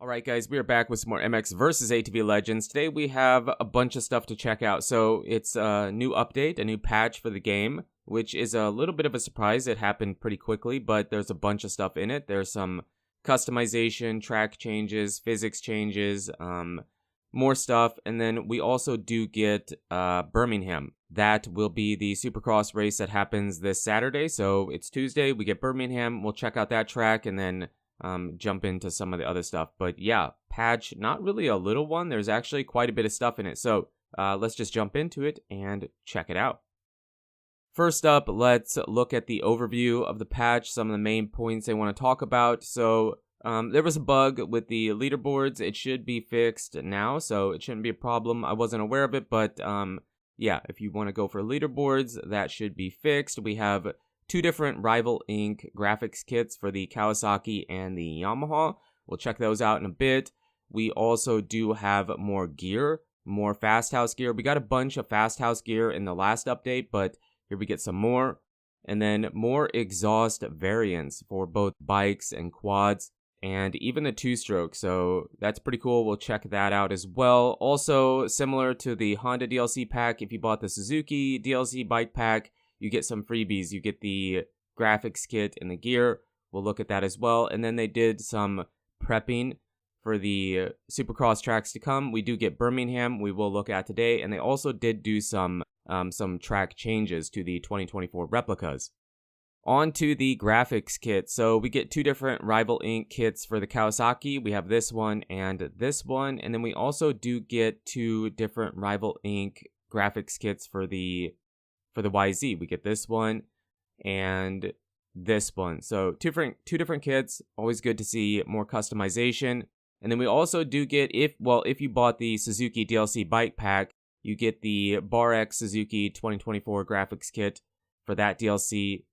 Alright guys, we are back with some more MX versus ATV Legends. Today we have a bunch of stuff to check out. So it's a new update, a new patch for the game, which is a little bit of a surprise. It happened pretty quickly, but there's a bunch of stuff in it. There's some customization, track changes, physics changes, more stuff. And then we also do get Birmingham. That will be the Supercross race that happens this Saturday. So it's Tuesday, we get Birmingham. We'll check out that track and then jump into some of the other stuff. But yeah, patch, not really a little one. There's actually quite a bit of stuff in it. So let's just jump into it and check it out. First up, let's look at the overview of the patch, some of the main points they want to talk about. So there was a bug with the leaderboards. It should be fixed now, so it shouldn't be a problem. I wasn't aware of it, but yeah, if you want to go for leaderboards, that should be fixed. We have two different Rival Inc. graphics kits for the Kawasaki and the Yamaha. We'll check those out in a bit. We also do have more gear, more Fast House gear. We got a bunch of Fast House gear in the last update, but here we get some more. And then more exhaust variants for both bikes and quads, and even the two-stroke. So that's pretty cool. We'll check that out as well. Also, similar to the Honda DLC pack, if you bought the Suzuki DLC bike pack, you get some freebies. You get the graphics kit and the gear. We'll look at that as well. And then they did some prepping for the Supercross tracks to come. We do get Birmingham, we will look at today. And they also did do some track changes to the 2024 replicas. On to the graphics kit. So we get two different Rival Inc. kits for the Kawasaki. We have this one. And then we also do get two different Rival Inc. graphics kits for the YZ. We get this one and this one. So two different kits. Always good to see more customization. And then we also do get, if you bought the Suzuki DLC bike pack, you get the Bar X Suzuki 2024 graphics kit for that DLC.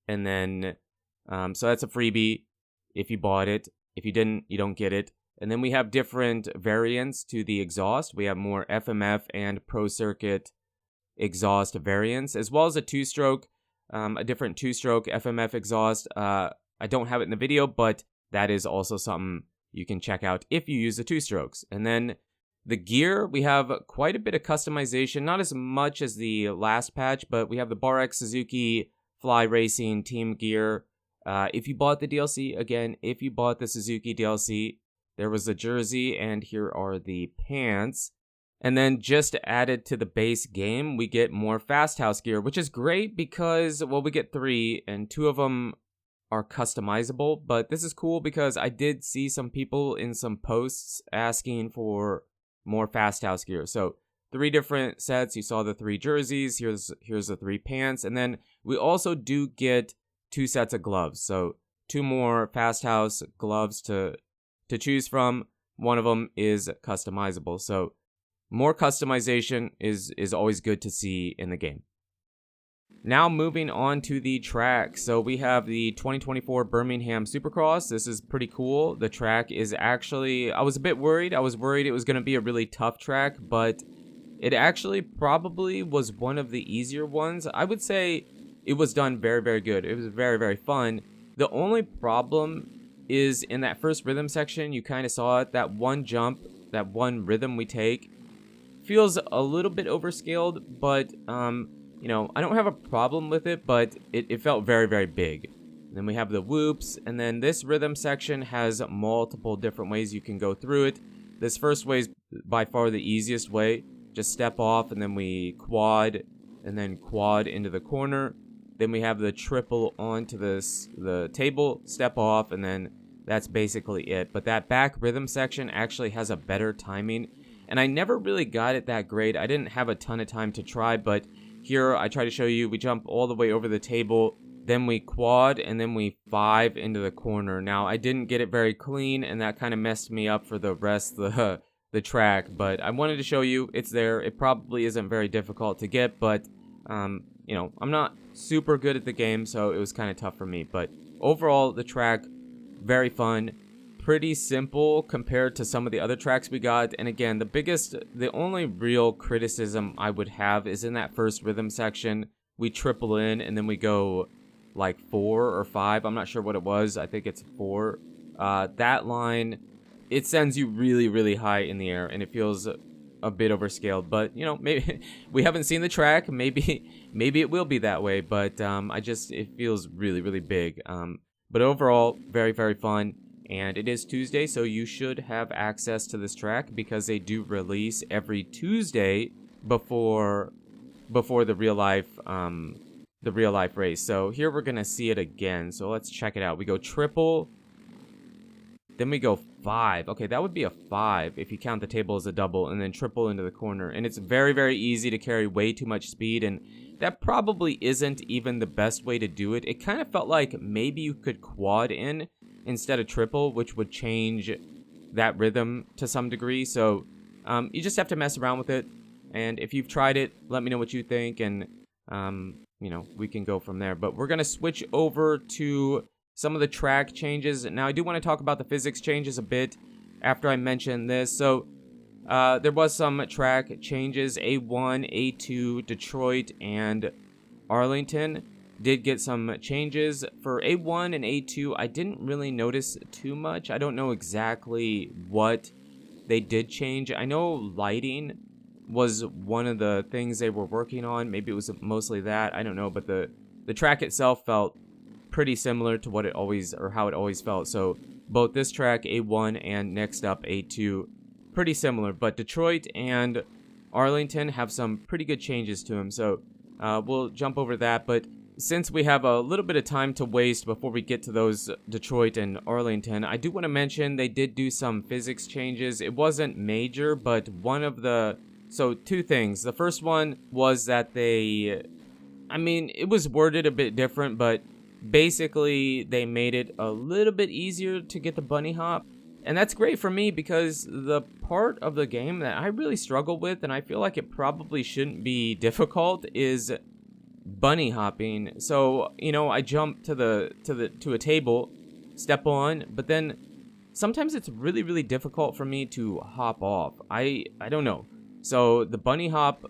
And then, so that's a freebie if you bought it. If you didn't, you don't get it. And then we have different variants to the exhaust. We have more FMF and Pro Circuit exhaust variants, as well as a two-stroke, a different two-stroke FMF exhaust. I don't have it in the video, but that is also something you can check out if you use the two-strokes. And then the gear, we have quite a bit of customization, not as much as the last patch, but we have the Bar X Suzuki Fly Racing team gear. If you bought the DLC, again, if you bought the Suzuki DLC, there was a jersey, and here are the pants. And then just added to the base game, we get more Fast House gear, which is great because, we get three, and two of them are customizable. But this is cool because I did see some people in some posts asking for more Fast House gear. So 3 different sets. You saw the 3 jerseys. Here's the 3 pants. And then we also do get 2 sets of gloves. So 2 more Fast House gloves to choose from. One of them is customizable. So more customization is always good to see in the game. Now moving on to the track. So we have the 2024 Birmingham Supercross. This is pretty cool. The track is actually, I was a bit worried. I was worried it was going to be a really tough track, but it actually probably was one of the easier ones. I would say it was done very, very good. It was very, very fun. The only problem is in that first rhythm section, you kind of saw it. That one jump, that one rhythm we take, feels a little bit overscaled, but I don't have a problem with it, but it felt very, very big. And then we have the whoops, and then this rhythm section has multiple different ways you can go through it. This first way is by far the easiest way. Just step off, and then we quad, and then quad into the corner. Then we have the triple onto the table, step off, and then that's basically it. But that back rhythm section actually has a better timing. And I never really got it that great. I didn't have a ton of time to try, but here I try to show you. We jump all the way over the table, then we quad, and then we 5 into the corner. Now, I didn't get it very clean, and that kind of messed me up for the rest of the track, but I wanted to show you it's there. It probably isn't very difficult to get, but, I'm not super good at the game, so it was kind of tough for me. But overall, the track, very fun. Pretty simple compared to some of the other tracks we got. And again, the only real criticism I would have is in that first rhythm section. We triple in and then we go like 4 or 5. I'm not sure what it was. I think it's 4. That line it sends you really, really high in the air, and it feels a bit overscaled. But you know, maybe we haven't seen the track. Maybe it will be that way. But it feels really, really big. But overall, very, very fun. And it is Tuesday, so you should have access to this track because they do release every Tuesday before the real life race. So here we're gonna see it again. So let's check it out. We go triple, then we go 5. Okay, that would be a 5 if you count the table as a double, and then triple into the corner. And it's very, very easy to carry way too much speed, and that probably isn't even the best way to do it. It kind of felt like maybe you could quad in instead of triple, which would change that rhythm to some degree. So you just have to mess around with it. And if you've tried it, let me know what you think, and you know, we can go from there. But we're gonna switch over to some of the track changes. Now, I do want to talk about the physics changes a bit after I mention this. So there was some track changes. A1, A2, Detroit, and Arlington did get some changes. For A1 and A2, I didn't really notice too much. I don't know exactly what they did change. I know lighting was one of the things they were working on. Maybe it was mostly that. I don't know. But the track itself felt pretty similar to what it always, or how it always felt. So both this track, A1, and next up, A2, pretty similar. But Detroit and Arlington have some pretty good changes to them. So we'll jump over that. But since we have a little bit of time to waste before we get to those Detroit and Arlington, I do want to mention they did do some physics changes. It wasn't major, but so two things. The first one was that it was worded a bit different, but basically they made it a little bit easier to get the bunny hop. And that's great for me because the part of the game that I really struggle with, and I feel like it probably shouldn't be difficult, is bunny hopping. So, you know, I jump to a table, step on, but then sometimes it's really, really difficult for me to hop off. I don't know. So the bunny hop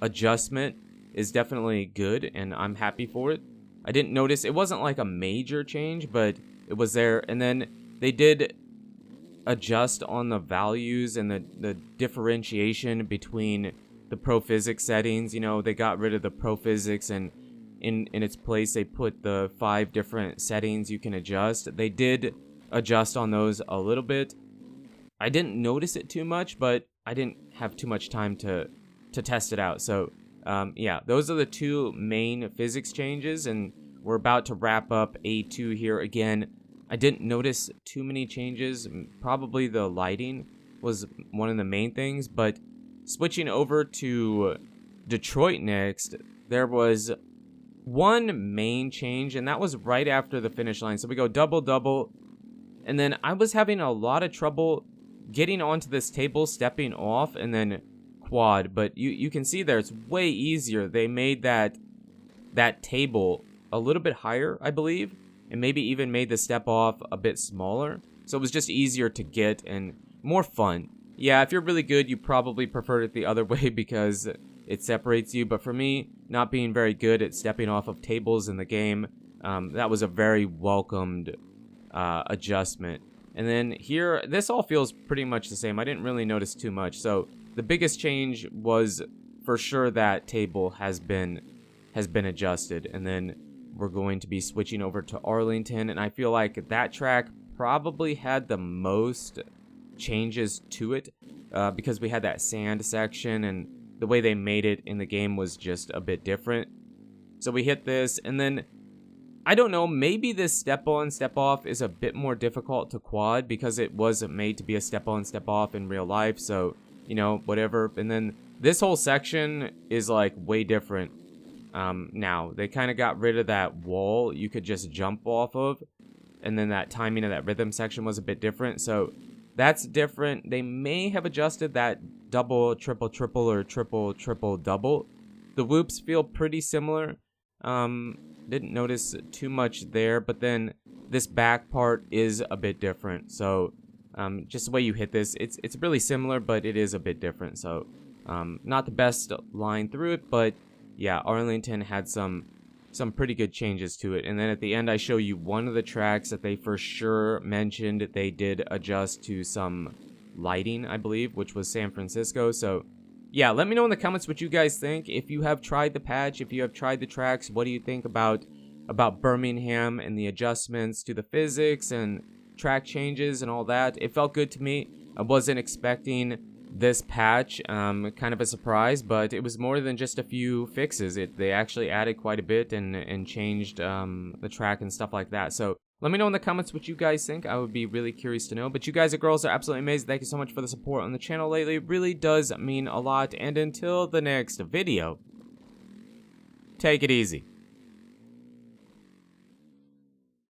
adjustment is definitely good, and I'm happy for it. I didn't notice, it wasn't like a major change, but it was there. And then they did adjust on the values and the differentiation between the pro physics settings. You know, they got rid of the pro physics, and in its place they put the 5 different settings you can adjust. They did adjust on those a little bit. I didn't notice it too much, but I didn't have too much time to test it out. So yeah, those are the 2 main physics changes, and we're about to wrap up A2 here. Again, I didn't notice too many changes. Probably the lighting was one of the main things, but switching over to Detroit next, there was one main change, and that was right after the finish line. So we go double, double, and then I was having a lot of trouble getting onto this table, stepping off, and then quad. But you can see there, it's way easier. They made that table a little bit higher, I believe, and maybe even made the step off a bit smaller. So it was just easier to get and more fun. Yeah, if you're really good, you probably prefer it the other way because it separates you. But for me, not being very good at stepping off of tables in the game, that was a very welcomed adjustment. And then here, this all feels pretty much the same. I didn't really notice too much. So the biggest change was for sure that table has been adjusted. And then we're going to be switching over to Arlington, and I feel like that track probably had the most changes to it because we had that sand section, and the way they made it in the game was just a bit different. So we hit this, and then I don't know, maybe this step on, step off is a bit more difficult to quad because it wasn't made to be a step on, step off in real life. So, you know, whatever. And then this whole section is like way different. Now they kind of got rid of that wall you could just jump off of, and then that timing of that rhythm section was a bit different. So that's different. They may have adjusted that double, triple, triple, or triple, triple, double. The whoops feel pretty similar. Didn't notice too much there, but then this back part is a bit different. So just the way you hit this, it's really similar, but it is a bit different. So not the best line through it, but yeah, Arlington had some some pretty good changes to it. And then at the end, I show you one of the tracks that they for sure mentioned they did adjust to some lighting, I believe, which was San Francisco. So yeah, let me know in the comments what you guys think. If you have tried the patch, if you have tried the tracks, what do you think about Birmingham and the adjustments to the physics and track changes and all that? It felt good to me. I wasn't expecting this patch, kind of a surprise, but it was more than just a few fixes. They actually added quite a bit and changed the track and stuff like that. So let me know in the comments what you guys think. I would be really curious to know. But you guys and girls are absolutely amazing. Thank you so much for the support on the channel lately. It really does mean a lot. And until the next video, take it easy.